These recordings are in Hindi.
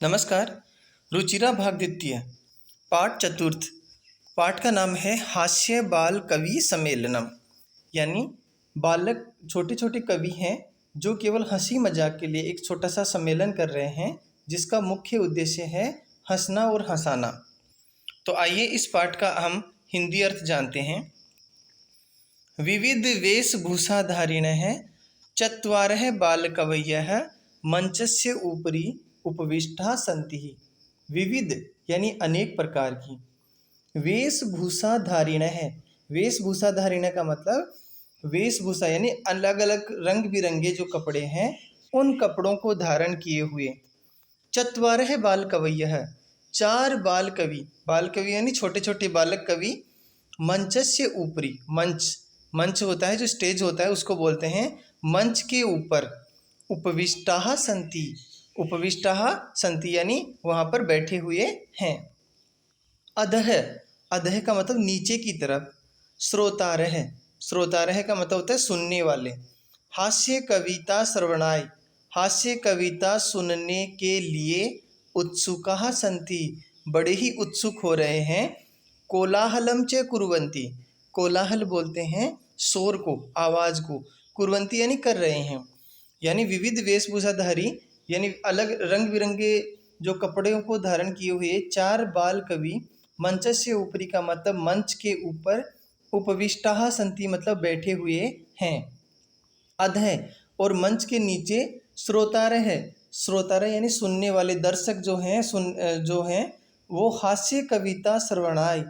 नमस्कार। रुचिरा भाग द्वितीय पाठ चतुर्थ। पाठ का नाम है हास्य बाल कवि सम्मेलनम। यानी बालक छोटे छोटे कवि हैं जो केवल हंसी मजाक के लिए एक छोटा सा सम्मेलन कर रहे हैं जिसका मुख्य उद्देश्य है हंसना और हंसाना। तो आइए इस पाठ का हम हिंदी अर्थ जानते हैं। विविध वेशभूषाधारिणः चत्वारः बालकवयः मंचस्य ऊपरी उपविष्टा सन्ति। विविध यानी अनेक प्रकार की। वेशभूषाधारिणः, वेशभूषाधारिणः का मतलब वेशभूषा यानी अलग अलग रंग बिरंगे जो कपड़े हैं उन कपड़ों को धारण किए हुए। चत्वारः बाल कवयः, चार बाल कवि, बाल कवि यानी छोटे छोटे बालक कवि। मंचस्य ऊपरी, मंच मंच होता है जो स्टेज होता है उसको बोलते हैं। मंच के ऊपर उपविष्टाः सन्ति, उपविष्टाः सन्ति यानी वहाँ पर बैठे हुए हैं। अधः, अधः का मतलब नीचे की तरफ। श्रोतारः, श्रोतारः का मतलब होता है सुनने वाले। हास्य कविता श्रवणाय, हास्य कविता सुनने के लिए उत्सुकाः सन्ति, बड़े ही उत्सुक हो रहे हैं। कोलाहलम च कुर्वन्ति, कोलाहल बोलते हैं शोर को, आवाज़ को। कुर्वन्ति यानी कर रहे हैं। यानी विविध वेशभूषाधारी यानी अलग रंग बिरंगे जो कपड़ों को धारण किए हुए चार बाल कवि मंच से ऊपरी का मतलब मंच के ऊपर, उपविष्टाः सन्ति मतलब बैठे हुए हैं। अधः और मंच के नीचे श्रोतारः है, श्रोतारः यानी सुनने वाले दर्शक जो हैं, जो हैं वो हास्य कविता श्रवणाय,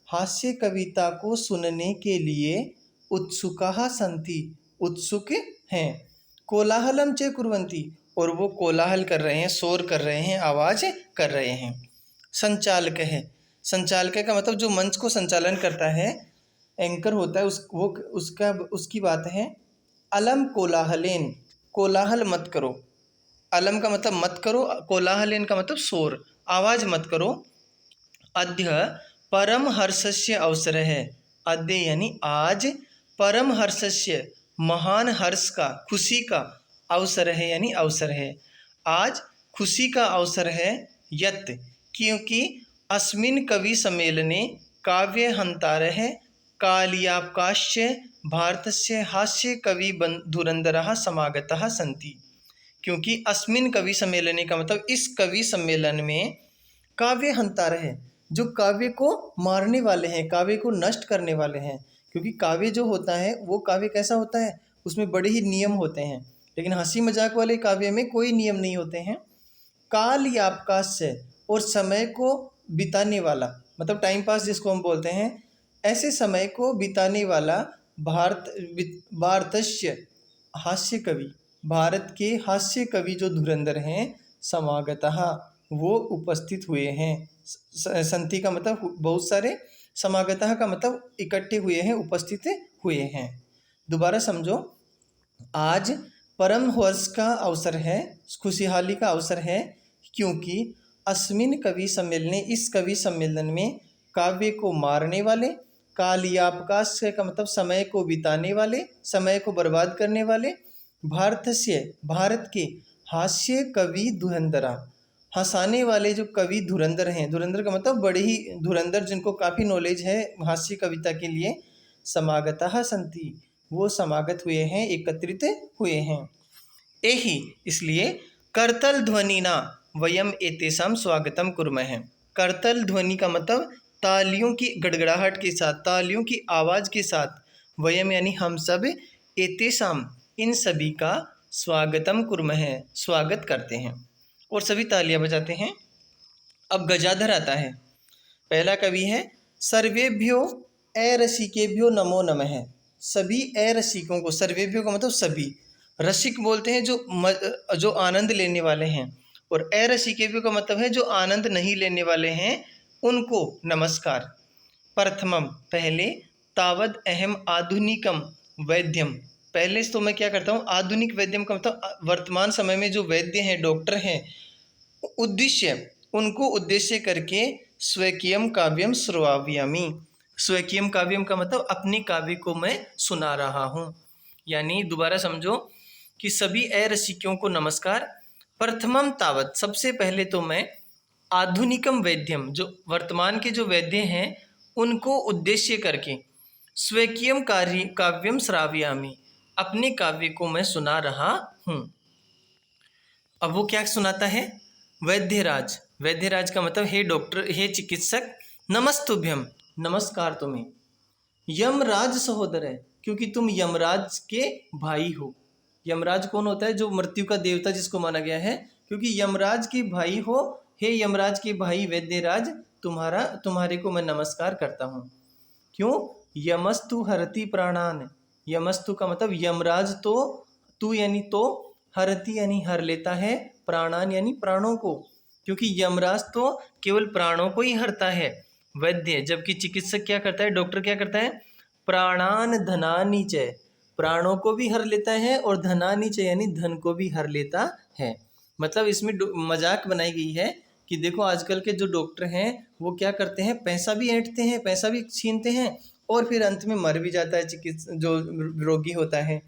हास्य कविता को सुनने के लिए उत्सुकाः सन्ति, उत्सुक हैं। कोलाहलम च कुर्वन्ति और वो कोलाहल कर रहे हैं, शोर कर रहे हैं, आवाज़ कर रहे हैं। संचालक है, संचालक का मतलब जो मंच को संचालन करता है, एंकर होता है उसकी बात है। अलम कोलाहलेन, कोलाहल मत करो। अलम का मतलब मत करो, कोलाहलेन का मतलब शोर, आवाज़ मत करो। अद्य परम हर्षस्य अवसर है, अद्य यानी आज, परम हर्षस्य महान हर्ष का, खुशी का, अवसर है यानी अवसर है। आज खुशी का अवसर है। यत् क्योंकि अस्मिन् कवि सम्मेलने काव्य हंतारः कालियाकाश्च भारतस्य हास्य कवि धुरंधरः समागतः सन्ति। क्योंकि अस्मिन् कवि सम्मेलने का मतलब इस कवि सम्मेलन में काव्य हंतारः जो काव्य को मारने वाले हैं, काव्य को नष्ट करने वाले हैं। क्योंकि काव्य जो होता है वो काव्य कैसा होता है, उसमें बड़े ही नियम होते हैं, लेकिन हंसी मजाक वाले काव्य में कोई नियम नहीं होते हैं। काल यापकाश्य और समय को बिताने वाला मतलब टाइम पास जिसको हम बोलते हैं, ऐसे समय को बिताने वाला भारतस्य हास्य कवि, भारत के हास्य कवि जो धुरंधर हैं, समागतः वो उपस्थित हुए हैं। संति का मतलब बहुत सारे, समागतः का मतलब इकट्ठे हुए हैं, उपस्थित हुए हैं। दोबारा समझो। आज परम हर्ष का अवसर है, खुशहाली का अवसर है, क्योंकि अस्मिन कवि सम्मेलने, इस कवि सम्मेलन में काव्य को मारने वाले, कालियापकाश का मतलब समय को बिताने वाले, समय को बर्बाद करने वाले, भारतस्य भारत के हास्य कवि धुरंधरा, हंसाने वाले जो कवि धुरंधर हैं, धुरंधर का मतलब बड़े ही धुरंधर जिनको काफ़ी नॉलेज है हास्य कविता के लिए, समागतः सन्ति वो समागत हुए हैं, एकत्रित हुए हैं। एहि इसलिए करतल ध्वनिना वयम एतेषां स्वागतम कुर्मः। करतल ध्वनि का मतलब तालियों की गड़गड़ाहट के साथ, तालियों की आवाज़ के साथ, वयम यानी हम सब, एतेषां इन सभी का स्वागतम कुर्मः स्वागत करते हैं, और सभी तालियां बजाते हैं। अब गजाधर आता है। पहला कवि है सर्वेभ्यो अरसिकेभ्यो नमो नमः। सभी अरसिकों को, सर्वेभ्यो का मतलब सभी, रसिक बोलते हैं जो आनंद लेने वाले हैं, और अरसिकेभ्यो का मतलब है जो आनंद नहीं लेने वाले हैं उनको नमस्कार। प्रथमम पहले, तावद अहम आधुनिकम वैद्यम, पहले तो मैं क्या करता हूँ, आधुनिक वैद्यम का मतलब वर्तमान समय में जो वैद्य हैं, डॉक्टर हैं, उद्देश्य उनको उद्देश्य करके स्वकीयम काव्यम श्रवाव्यामि। स्वकीयम काव्यम का मतलब अपने काव्य को मैं सुना रहा हूँ। यानी दोबारा समझो कि सभी अरसिकों को नमस्कार। प्रथमम तावत, सबसे पहले तो मैं आधुनिकम वैद्यम, जो वर्तमान के जो वैद्य हैं उनको उद्देश्य करके स्वकीयम कार्य काव्यम श्रावयामि, अपने काव्य को मैं सुना रहा हूँ। अब वो क्या सुनाता है? वैद्यराज, वैद्यराज का मतलब हे डॉक्टर, हे चिकित्सक, नमस्तुभ्यम, नमस्कार तुम्हें। यमराज सहोदर है, क्योंकि तुम यमराज के भाई हो। यमराज कौन होता है? जो मृत्यु का देवता जिसको माना गया है, क्योंकि यमराज के भाई हो, हे यमराज के भाई वैद्यराज, तुम्हारे को मैं नमस्कार करता हूँ। क्यों? यमस्तु हरति प्राणान, यमस्तु का मतलब यमराज तो, तू यानी तो, हरति यानी हर लेता है, प्राणान यानी प्राणों को, क्योंकि यमराज तो केवल प्राणों को ही हरता है, वैद्य, जबकि चिकित्सक क्या करता है, डॉक्टर क्या करता है? प्राणान धनानि च, प्राणों को भी हर लेता है और धनानि च यानी धन को भी हर लेता है। मतलब इसमें मजाक बनाई गई है कि देखो आजकल के जो डॉक्टर हैं वो क्या करते हैं, पैसा भी ऐंठते हैं, पैसा भी छीनते हैं और फिर अंत में मर भी जाता है जो रोगी होता है।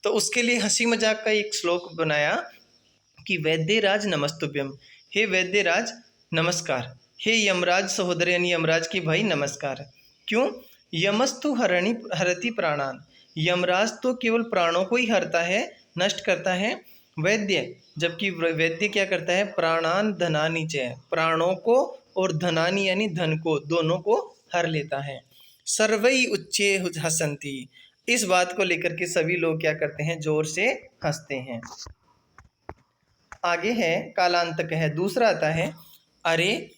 तो उसके लिए हंसी मजाक का एक श्लोक बनाया कि वैद्यराज नमस्तुभ्यम, हे वैद्यराज नमस्कार, हे यमराज सहोदर यानी यमराज के भाई नमस्कार। क्यों? यमस्तु हरति प्राणान, यमराज तो केवल प्राणों को ही हरता है, नष्ट करता है, वैद्य, जबकि वैद्य क्या करता है? प्राणान धनानि च, प्राणों को और धनानि यानी धन को, दोनों को हर लेता है। सर्वै उच्चे हसंती, इस बात को लेकर के सभी लोग क्या करते हैं? जोर से हंसते हैं। आगे है कालांतक है, दूसरा आता है, अरे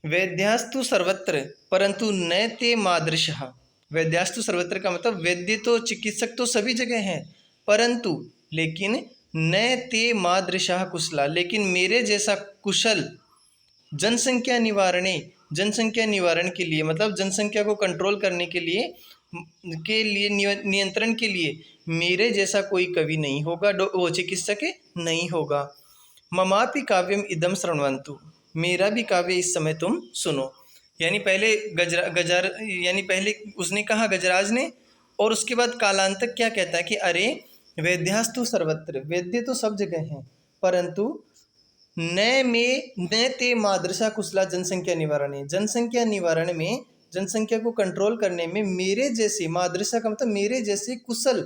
वैद्यास्तु सर्वत्र परंतु न ते मादृशः। वैद्यास्तु सर्वत्र का मतलब वैद्य तो, चिकित्सक तो सभी जगह हैं, परंतु लेकिन न ते मादृशः कुशला, लेकिन मेरे जैसा कुशल जनसंख्या निवारणे, जनसंख्या निवारण के लिए, मतलब जनसंख्या को कंट्रोल करने के लिए नियंत्रण के लिए मेरे जैसा कोई कवि नहीं होगा, वो चिकित्सक नहीं होगा। ममापि काव्यम इदम श्रृण्वन्तु, मेरा भी काव्य इस समय तुम सुनो। यानी पहले गजर यानी पहले उसने कहा गजराज ने, और उसके बाद कालांतक क्या कहता है कि अरे वैद्यास्तु सर्वत्र, वैद्य तो सब जगह हैं, परंतु न ते मादृशा कुशला जनसंख्या निवारण, जनसंख्या निवारण में, जनसंख्या को कंट्रोल करने में मेरे जैसे, मादृशा का मतलब मेरे जैसे कुशल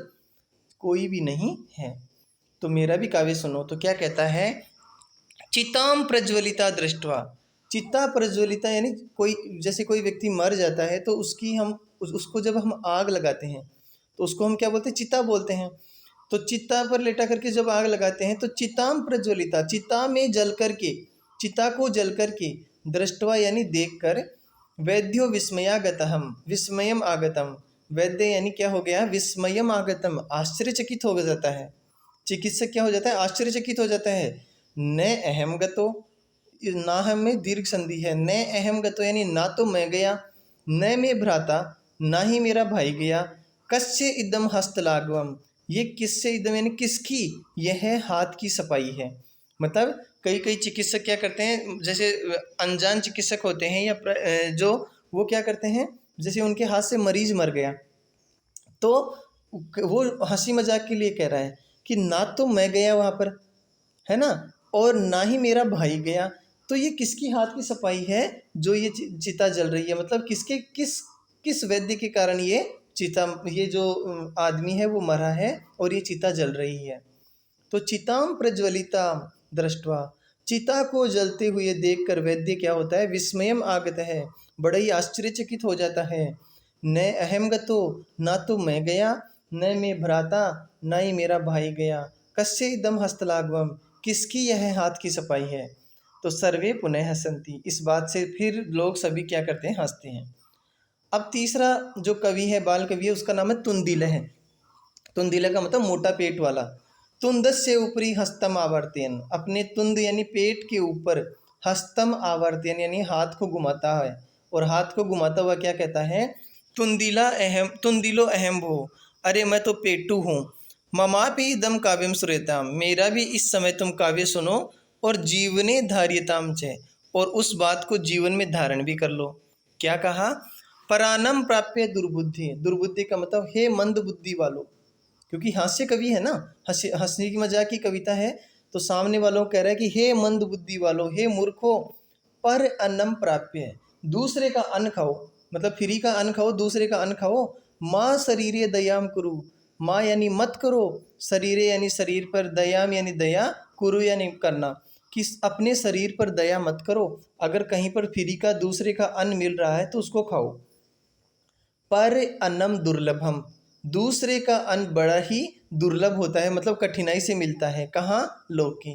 कोई भी नहीं है, तो मेरा भी काव्य सुनो। तो क्या कहता है? चिताम प्रज्वलिता दृष्टवा, चिता प्रज्वलिता यानी कोई, जैसे कोई व्यक्ति मर जाता है तो उसकी हम उसको जब हम आग लगाते हैं तो उसको हम क्या बोलते हैं? चिता बोलते हैं। तो चिता पर लेटा करके जब आग लगाते हैं तो चिताम प्रज्वलिता, चिता में जल करके, चिता को जल करके, दृष्टवा यानी देख कर, वैद्यो विस्मयागतम, विस्मयम आगतम, वैद्य यानी क्या हो गया? विस्मयम आगतम, आश्चर्यचकित हो जाता है, चिकित्सक क्या हो जाता है? आश्चर्यचकित हो जाता है। न अहम गतो, ना हम में दीर्घ संधि है, न अहम गतो यानी ना तो मैं गया, न मैं भ्राता, ना ही मेरा भाई गया, कस्य इदम हस्तलाघवम, ये किससे इदम यानी किसकी, यह है हाथ की सफाई है। मतलब कई कई चिकित्सक क्या करते हैं, जैसे अनजान चिकित्सक होते हैं या जो वो क्या करते हैं, जैसे उनके हाथ से मरीज मर गया तो वो हंसी मजाक के लिए कह रहा है कि ना तो मैं गया वहाँ पर, है ना, और ना ही मेरा भाई गया, तो ये किसकी हाथ की सफाई है जो ये चिता जल रही है? मतलब किसके, किस वैद्य के कारण ये चिता, ये जो आदमी है वो मरा है और ये चिता जल रही है। तो चिताम प्रज्वलिता दृष्टवा, चिता को जलते हुए देखकर वैद्य क्या होता है? विस्मयम आगत है, बड़ा ही आश्चर्यचकित हो जाता है। न अहम गतो, ना तो मैं गया, न मैं भ्राता, ना ही मेरा भाई गया, कस्य इदम हस्तलाघवम, किसकी यह हाथ की सफाई है। तो सर्वे पुनः हसंती, इस बात से फिर लोग सभी क्या करते हैं? हंसते हैं। अब तीसरा जो कवि है, बाल कवि है, उसका नाम है तुंदिल है। तुंदिल का मतलब मोटा पेट वाला। तुंदस से ऊपरी हस्तम आवर्तन, अपने तुंद यानी पेट के ऊपर, हस्तम आवर्तन यानी हाथ को घुमाता है, और हाथ को घुमाता हुआ क्या कहता है? तुंदिला अहम, तुंदिलो अहम भो, अरे मैं तो पेटू हूँ। ममापि दम काव्यम श्रूयताम, मेरा भी इस समय तुम काव्य सुनो, और जीवने धार्यताम च, और उस बात को जीवन में धारण भी कर लो। क्या कहा? परानम प्राप्य दुर्बुद्धि, दुर्बुद्धि का मतलब हे मंद बुद्धि वालों, क्योंकि हास्य कवि है ना, हंसी हंसी की मजाक की कविता है, तो सामने वालों को कह रहा है कि हे मंद बुद्धि वालों, हे मूर्खों, पर अन्नम प्राप्य है, दूसरे का अन्न खाओ, मतलब फ्री का अन्न खाओ, दूसरे का अन्न खाओ। माँ शरीरे दयाम कुरु, माँ यानी मत करो, शरीरे यानी शरीर पर, दयाम यानी दया, कुरु यानी करना, कि अपने शरीर पर दया मत करो। अगर कहीं पर फ्री का दूसरे का अन्न मिल रहा है तो उसको खाओ। पर अन्नम दुर्लभम, दूसरे का अन्न बड़ा ही दुर्लभ होता है, मतलब कठिनाई से मिलता है। कहाँ? लोके,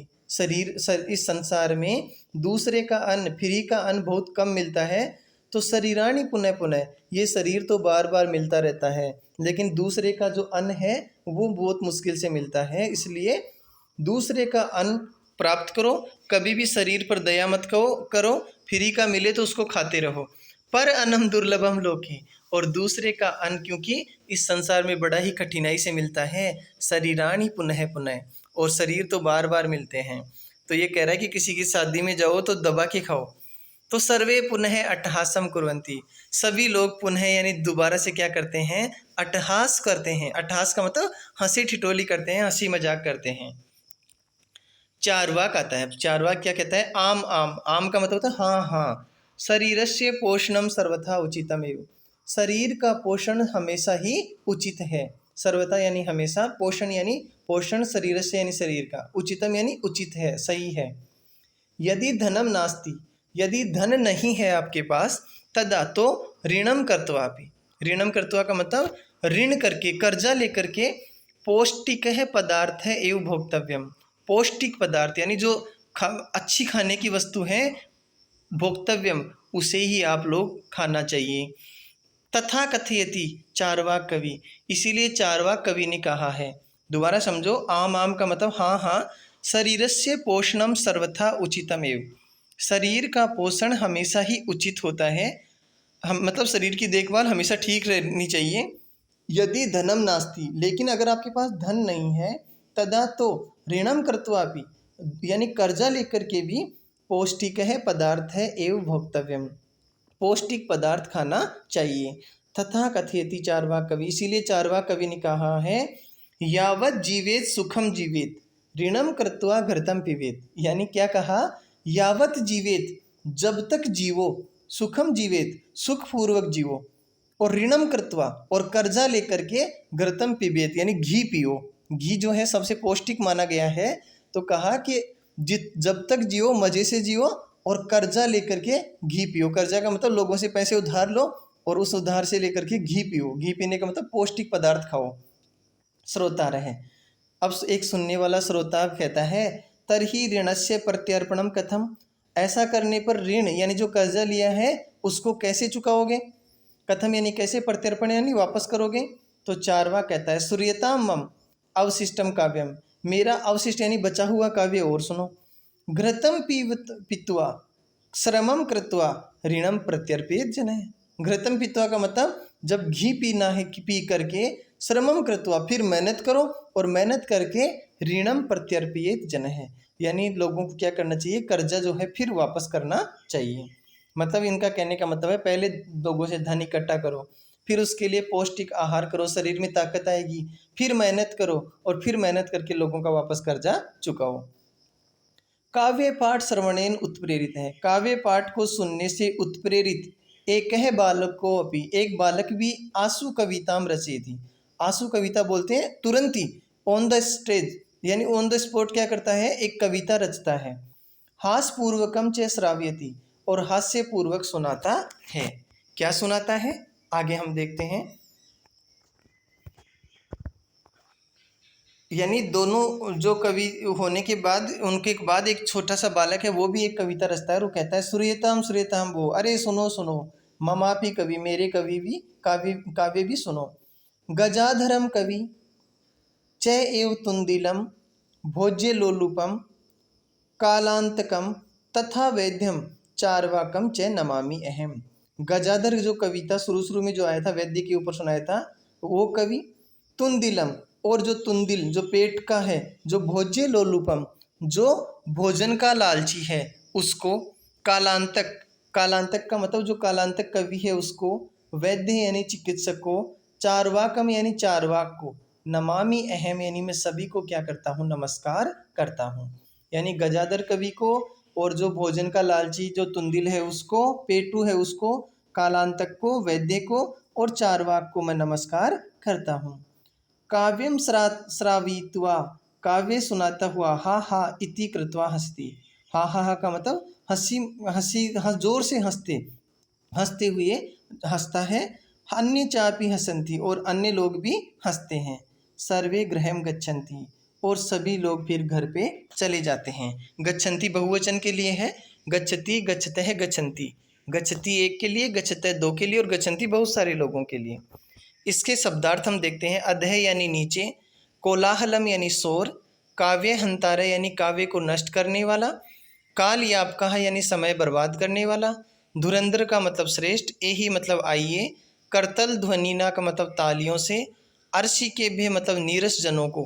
इस संसार में दूसरे का अन्न, फ्री का अन्न बहुत कम मिलता है। तो शरीराणि पुनः पुनः, ये शरीर तो बार बार मिलता रहता है, लेकिन दूसरे का जो अन्न है वो बहुत मुश्किल से मिलता है। इसलिए दूसरे का अन्न प्राप्त करो, कभी भी शरीर पर दया मत करो, फ्री का मिले तो उसको खाते रहो। पर अन्नम दुर्लभम लोके, और दूसरे का अन्न क्योंकि इस संसार में बड़ा ही कठिनाई से मिलता है। शरीराणि पुनः पुनः, और शरीर तो बार बार मिलते हैं। तो ये कह रहा है कि किसी की शादी में जाओ तो दबा के खाओ। तो सर्वे पुनः अट्टहासम कुर्वन्ति, सभी लोग पुनः यानी दोबारा से क्या करते हैं? अट्टहास करते हैं। अट्टहास का मतलब हंसी ठिठोली करते हैं, हंसी मजाक करते हैं। चार्वाक आता है। चार्वाक क्या कहता है? आम आम, आम का मतलब होता है हाँ हाँ। शरीरस्य पोषणम सर्वथा उचितमेव, शरीर का पोषण हमेशा ही उचित है। सर्वथा यानी हमेशा, पोषण यानी पोषण, शरीरस्य यानी शरीर का, उचितम यानी उचित है, सही है। यदि धनम नास्ति, यदि धन नहीं है आपके पास, तदा तो ऋणम कर्त्वापि, ऋणम कर्त्वा का मतलब ऋण करके, कर्जा लेकर के, पौष्टिक है पदार्थ है एवं भोक्तव्यम, पौष्टिक पदार्थ यानी जो अच्छी खाने की वस्तु है, भोक्तव्यम उसे ही आप लोग खाना चाहिए। तथा कथयति चार्वाक कवि, इसीलिए चार्वाक कवि ने कहा है। दोबारा समझो, आम आम का मतलब हाँ हाँ। शरीरस्य पोषणम सर्वथा उचितमेव, शरीर का पोषण हमेशा ही उचित होता है। हम मतलब शरीर की देखभाल हमेशा ठीक रहनी चाहिए। यदि धनम नास्ति, लेकिन अगर आपके पास धन नहीं है, तदा तो ऋणम कर्त्वापि, यानी कर्जा लेकर के भी, पौष्टिक है पदार्थ है एवं भोक्तव्यम, पौष्टिक पदार्थ खाना चाहिए। तथा कथयति चार्वाक कवि, इसीलिए चार्वाक कवि ने कहा है, यावत जीवेत सुखम जीवेत, ऋणम कृत्वा घृतम पिबेत, यानी क्या कहा? यावत जीवेत, जब तक जीवो, सुखम जीवेत, सुखपूर्वक जीवो, और ऋणम कृत्वा, और कर्जा लेकर के, घृतम पिबेत यानी घी पियो। घी जो है सबसे पौष्टिक माना गया है। तो कहा कि जब तक जियो मजे से जियो, और कर्जा लेकर के घी पियो। कर्जा का मतलब लोगों से पैसे उधार लो और उस उधार से लेकर के घी पियो। घी पीने का मतलब पौष्टिक पदार्थ खाओ। श्रोता रहे। अब एक सुनने वाला श्रोता कहता है, तरही ऋणस्य प्रत्यर्पणम कथम, ऐसा करने पर ऋण यानी जो कर्जा लिया है उसको कैसे चुकाओगे? कथम यानी कैसे, प्रत्यर्पण यानी वापस करोगे। तो चारवा कहता है, सूर्यताम मम अवशिष्टम काव्यम, मेरा अवशिष्ट यानी बचा हुआ काव्य और सुनो। घृतम पीत्वा श्रमम कृत्वा ऋणम प्रत्यर्पित जन है। घृतम पीत्वा का मतलब जब घी पीना है, पी करके, श्रमम कृत्वा फिर मेहनत करो, और मेहनत करके ऋणम प्रत्यर्पित जन है, यानी लोगों को क्या करना चाहिए? कर्जा जो है फिर वापस करना चाहिए। मतलब इनका कहने का मतलब है, पहले लोगों से धन इकट्ठा करो, फिर उसके लिए पौष्टिक आहार करो, शरीर में ताकत आएगी, फिर मेहनत करो, और फिर मेहनत करके लोगों का वापस कर्जा चुकाओ। काव्य पाठ श्रवणेन उत्प्रेरित है, काव्य पाठ को सुनने से उत्प्रेरित एक है बालक को अपनी, एक बालक भी आंसू कविताम रचेति, आंसू कविता बोलते हैं तुरंत ही, ऑन द स्टेज यानी ऑन द स्पॉट क्या करता है? एक कविता रचता है। हास्य पूर्वकम च श्राव्यति, और हास्य पूर्वक सुनाता है। क्या सुनाता है? आगे हम देखते हैं। यानी दोनों जो कवि होने के बाद, उनके बाद एक छोटा सा बालक है, वो भी एक कविता रचता है। वो कहता है, सूर्यताम सूर्यताम वो, अरे सुनो सुनो, ममापि कवि, मेरे कवि भी, काव्य काव्य भी सुनो। गजाधरम कवि च एव तुंदिलम भोज्य लोलुपम कालांतकम तथा वैद्यम चार्वाकम च नमामि अहम। गजाधर जो कविता शुरू में जो आया था, वैद्य के ऊपर सुनाया था, वो कवि। तुंदिलम, और जो तुंदिल जो पेट का है, जो भोज्य लोलुपम जो भोजन का लालची है उसको, कालांतक, कालांतक का मतलब जो कालांतक कवि है उसको, वैद्य यानी चिकित्सक को, चारवाकम यानी चारवाक को, नमामि अहम यानी मैं सभी को क्या करता हूँ? नमस्कार करता हूँ। यानी गजाधर कवि को, और जो भोजन का लालची जो तुंदिल है उसको, पेटू है उसको, कालांतक को, वैद्य को और चारवाक को मैं नमस्कार करता हूँ। काव्यम श्रावित्वा, काव्य सुनाता हुआ, हा हा इति कृत्वा हस्ति। हा हा हा का मतलब हंसी, हंसी जोर से हंसते हुए हंसता है। अन्य चापि हसंती, और अन्य लोग भी हंसते हैं। सर्वे गृहम गच्छन्ति, और सभी लोग फिर घर पे चले जाते हैं। गच्छन्ति बहुवचन के लिए है, गच्छति, गच्छतः, गच्छन्ति। गच्छति एक के लिए, गच्छतः दो के लिए और गच्छन्ति बहुत सारे लोगों के लिए। इसके शब्दार्थ हम देखते हैं। अधः यानी नीचे, कोलाहलम यानी शोर, काव्य हंतारा यानी काव्य को नष्ट करने वाला, काल यापका यानी समय बर्बाद करने वाला, धुरंधर का मतलब श्रेष्ठ, एही मतलब आइए, करतल ध्वनिना का मतलब तालियों से, अर्षिकेभ्य मतलब नीरस जनों को,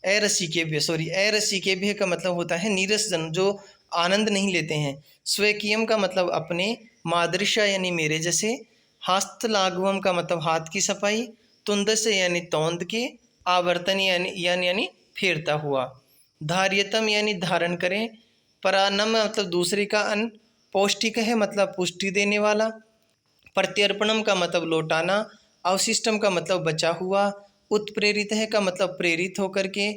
अरसिकेभ्य का मतलब होता है नीरस जन, जो आनंद नहीं लेते हैं। स्वकीयम का मतलब अपने, मादृशा यानी मेरे जैसे, हस्तलाघवम का मतलब हाथ की सफाई, तुंदस्य यानी तौंद के, आवर्तन यानी फेरता हुआ, धार्यतम यानी धारण करें, परानम मतलब दूसरे का अन्न, पौष्टिक है मतलब पुष्टि देने वाला, प्रत्यर्पणम का मतलब लौटाना, अवशिष्टम का मतलब बचा हुआ, उत्प्रेरित है का मतलब प्रेरित होकर के,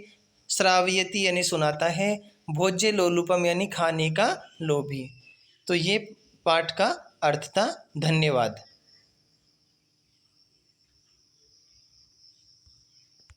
श्रावयति यानी सुनाता है, भोज्य लोलुपम यानी खाने का लोभी। तो ये पाठ का अर्थ था। धन्यवाद।